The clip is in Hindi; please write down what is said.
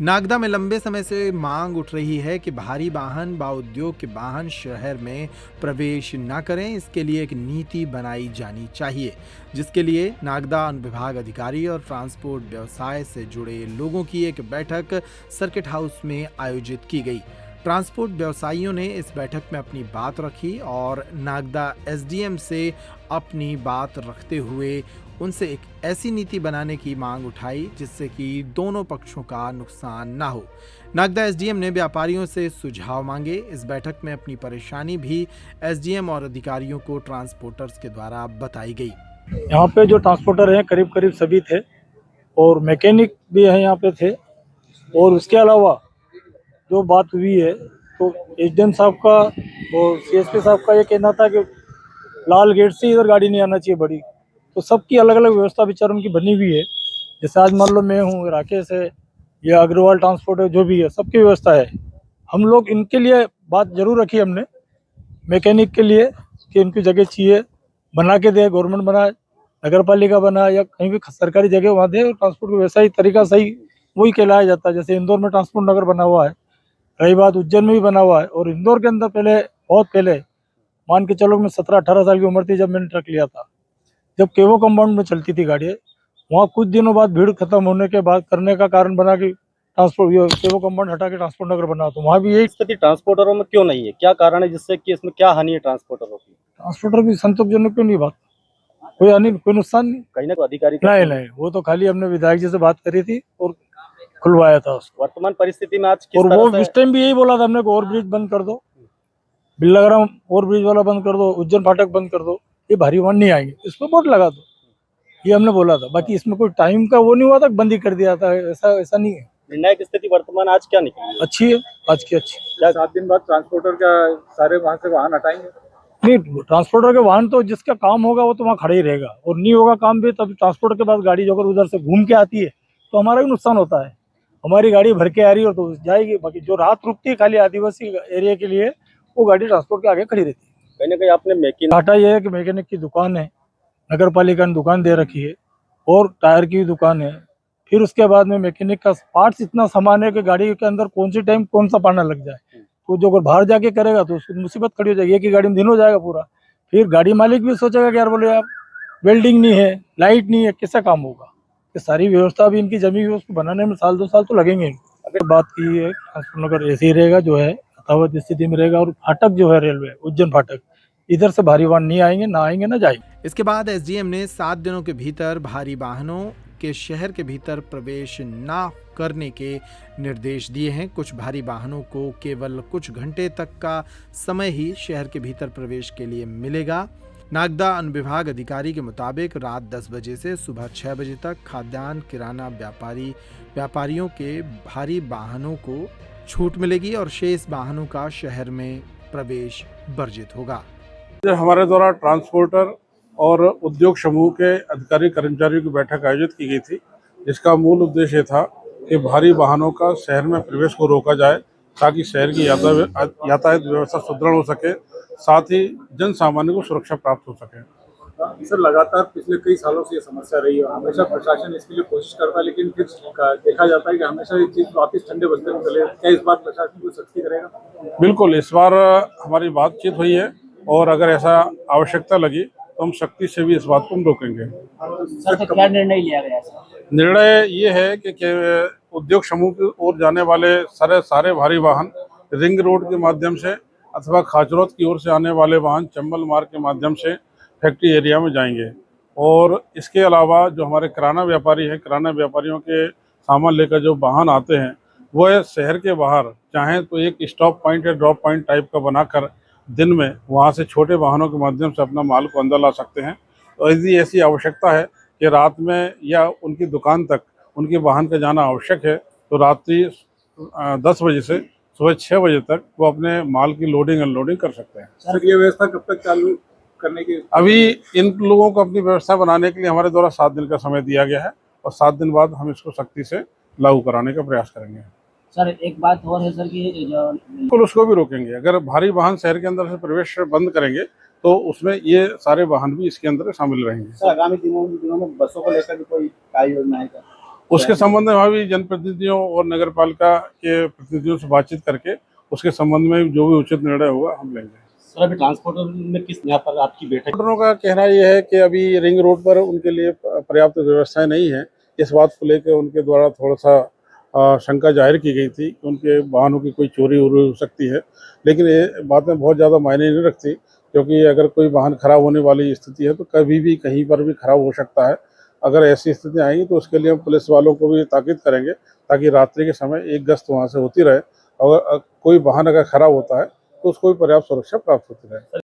नागदा में लंबे समय से मांग उठ रही है कि भारी वाहन व उद्योग के वाहन शहर में प्रवेश न करें। इसके लिए एक नीति बनाई जानी चाहिए, जिसके लिए नागदा अनुविभाग अधिकारी और ट्रांसपोर्ट व्यवसाय से जुड़े लोगों की एक बैठक सर्किट हाउस में आयोजित की गई। ट्रांसपोर्ट व्यवसायियों ने इस बैठक में अपनी बात रखी और नागदा एसडीएम से अपनी बात रखते हुए उनसे एक ऐसी नीति बनाने की मांग उठाई जिससे कि दोनों पक्षों का नुकसान ना हो। नागदा एसडीएम ने व्यापारियों से सुझाव मांगे। इस बैठक में अपनी परेशानी भी एसडीएम और अधिकारियों को ट्रांसपोर्टर्स के द्वारा बताई गई। यहाँ पे जो ट्रांसपोर्टर हैं करीब करीब सभी थे और मैकेनिक भी हैं यहाँ पे थे। और उसके अलावा जो बात हुई है तो एसडीएम साहब का और सीएसपी साहब का ये कहना था कि लाल गेट से इधर गाड़ी नहीं आना चाहिए बड़ी। तो सबकी अलग अलग व्यवस्था विचार उनकी बनी हुई है। जैसे आज मान लो मैं हूँ, राकेश है या अग्रवाल ट्रांसपोर्ट है, जो भी है सबकी व्यवस्था है। हम लोग इनके लिए बात जरूर रखी हमने, मैकेनिक के लिए, कि इनकी जगह चाहिए, बना के दे, गवर्नमेंट बनाए, नगर पालिका बनाए या कहीं भी सरकारी जगह वहाँ दे। और ट्रांसपोर्ट का वैसा ही तरीका सही वही कहलाया जाता है। जैसे इंदौर में ट्रांसपोर्ट नगर बना हुआ है, रही बात उज्जैन में भी बना हुआ है। और इंदौर के अंदर पहले, बहुत पहले, मान के चलो मैं 17-18 साल की उम्र थी जब मैंने ट्रक लिया था, जब केवो कंपाउंड में चलती थी गाड़ी। वहाँ कुछ दिनों बाद भीड़ खत्म होने के बाद करने का कारण बना कि ट्रांसपोर्ट केवो कंपाउंड हटा के ट्रांसपोर्ट नगर बना। तो वहाँ भी यही स्थिति ट्रांसपोर्टरों में क्यों नहीं है? क्या कारण है जिससे कि इसमें क्या हानि है ट्रांसपोर्टरों की? ट्रांसपोर्टर भी संतोषजनक क्यों नहीं बात, कोई हानि कोई नुकसान नहीं। कहीं ना कोई अधिकारी नहीं, वो तो खाली हमने विधायक जी से बात करी थी और खुलवाया था उसको। वर्तमान परिस्थिति में आज किस और तरह वो से इस टाइम भी यही बोला था हमने, ओवर ब्रिज बंद कर दो, बिल्लाग्राम ओवर ब्रिज वाला बंद कर दो, उज्जैन फाटक बंद कर दो, ये भारी वाहन नहीं आएंगे, इस पर बोर्ड लगा दो, ये हमने बोला था। बाकी इसमें कोई टाइम का वो नहीं हुआ था, बंद ही कर दिया था, ऐसा नहीं है। निर्णायक स्थिति वर्तमान आज क्या निकली? अच्छी है, आज की अच्छी। क्या 7 दिन बाद ट्रांसपोर्टर का सारे वहां से वाहन हटाएंगे? नहीं, ट्रांसपोर्टर के वाहन तो जिसका काम होगा वो तो वहाँ खड़ा ही रहेगा, और नहीं होगा काम भी तब ट्रांसपोर्टर के पास गाड़ी जो अगर उधर से घूम के आती है तो हमारा भी नुकसान होता है। हमारी गाड़ी भर के आ रही है तो जाएगी, बाकी जो रात रुकती है खाली आदिवासी एरिया के लिए, वो गाड़ी ट्रांसपोर्ट के आगे खड़ी रहती है। कहीं ना कहीं आपने मैकेनिक घाटा ये है कि मैकेनिक की दुकान है, नगर पालिका ने दुकान दे रखी है, और टायर की दुकान है। फिर उसके बाद में मैकेनिक का पार्ट्स इतना सामान है कि गाड़ी के अंदर कौन सी टाइम कौन सा पाना लग जाए, तो जो अगर बाहर जाके करेगा तो उसकी मुसीबत खड़ी हो जाएगी। एक ही गाड़ी में दिन हो जाएगा पूरा। फिर गाड़ी मालिक भी सोचेगा कि यार बोले यार वेल्डिंग नहीं है, लाइट नहीं है, कैसा काम होगा। ये सारी व्यवस्था भी इनकी जमी हुई, उसको बनाने में 1-2 साल तो लगेंगे। अगर बात की है, नगर ऐसे ही रहेगा, जो है यथावत स्थिति में रहेगा। और फाटक जो है रेलवे उज्जैन फाटक, इधर से भारी वाहन नहीं आएंगे, ना आएंगे ना जाएंगे। इसके बाद एसडीएम ने 7 दिनों के भीतर भारी वाहनों के शहर के भीतर प्रवेश न करने के निर्देश दिए हैं। कुछ भारी वाहनों को केवल कुछ घंटे तक का समय ही शहर के भीतर प्रवेश के लिए मिलेगा। नागदा अनुविभाग अधिकारी के मुताबिक रात 10 बजे से सुबह 6 बजे तक खाद्यान्न किराना व्यापारियों के भारी वाहनों को छूट मिलेगी और शेष वाहनों का शहर में प्रवेश वर्जित होगा। हमारे द्वारा ट्रांसपोर्टर और उद्योग समूह के अधिकारी कर्मचारियों की बैठक आयोजित की गई थी, जिसका मूल उद्देश्य था कि भारी वाहनों का शहर में प्रवेश को रोका जाए ताकि शहर की यातायात व्यवस्था सुदृढ़ हो सके, साथ ही जन सामान्य को सुरक्षा प्राप्त हो सके। सर, लगातार पिछले कई सालों से ये समस्या रही है, हमेशा प्रशासन इसके लिए कोशिश करता है, लेकिन फिर देखा जाता है कि हमेशा ये चीज़ वापस ठंडे बस्ते में चले। क्या इस बार प्रशासन कोई सख्ती करेगा? बिल्कुल, इस बार हमारी बातचीत हुई है और अगर ऐसा आवश्यकता लगी तो हम सख्ती से भी इस बात को हम रोकेंगे। सर, तो क्या निर्णय लिया गया? निर्णय ये है कि उद्योग समूह की ओर जाने वाले सारे भारी वाहन रिंग रोड के माध्यम से अथवा खाचरोद की ओर से आने वाले वाहन चंबल मार्ग के माध्यम से फैक्ट्री एरिया में जाएंगे। और इसके अलावा जो हमारे किराना व्यापारी हैं, किराना व्यापारियों के सामान लेकर जो वाहन आते हैं, वो शहर के बाहर चाहें तो एक स्टॉप पॉइंट या ड्रॉप पॉइंट टाइप का बनाकर दिन में वहाँ से छोटे वाहनों के माध्यम से अपना माल को अंदर ला सकते हैं। तो यदि ऐसी आवश्यकता है कि रात में या उनकी दुकान तक उनके वाहन का जाना आवश्यक है तो रात्रि 10 बजे से सुबह 6 बजे तक वो अपने माल की लोडिंग अनलोडिंग कर सकते हैं। सर, ये व्यवस्था कब तक चालू करने की? अभी इन लोगों को अपनी व्यवस्था बनाने के लिए हमारे द्वारा 7 दिन का समय दिया गया है और 7 दिन बाद हम इसको सख्ती से लागू कराने का प्रयास करेंगे। सर, एक बात और है सर कि बिल्कुल उसको भी रोकेंगे। अगर भारी वाहन शहर के अंदर से प्रवेश बंद करेंगे तो उसमें ये सारे वाहन भी इसके अंदर शामिल रहेंगे। सर, आगामी दिनों में बसों को लेकर भी कोई कार्य योजना है क्या? उसके संबंध में अभी जनप्रतिनिधियों और नगर पालिका के प्रतिनिधियों से बातचीत करके उसके संबंध में जो भी उचित निर्णय होगा हम लेंगे। सर अभी ट्रांसपोर्टर में किस यहाँ पर आपकी बैठक? ट्रांसपोर्टरों का कहना यह है कि अभी रिंग रोड पर उनके लिए पर्याप्त व्यवस्थाएं नहीं है। इस बात को लेकर उनके द्वारा थोड़ा सा शंका जाहिर की गई थी कि उनके वाहनों की कोई चोरी हो सकती है, लेकिन ये बातें बहुत ज़्यादा मायने नहीं रखती, क्योंकि अगर कोई वाहन खराब होने वाली स्थिति है तो कभी भी कहीं पर भी खराब हो सकता है। अगर ऐसी स्थिति आएगी तो उसके लिए हम पुलिस वालों को भी ताकीद करेंगे ताकि रात्रि के समय एक गश्त वहाँ से होती रहे। और कोई वाहन अगर खराब होता है तो उसको भी पर्याप्त सुरक्षा प्राप्त होती रहे।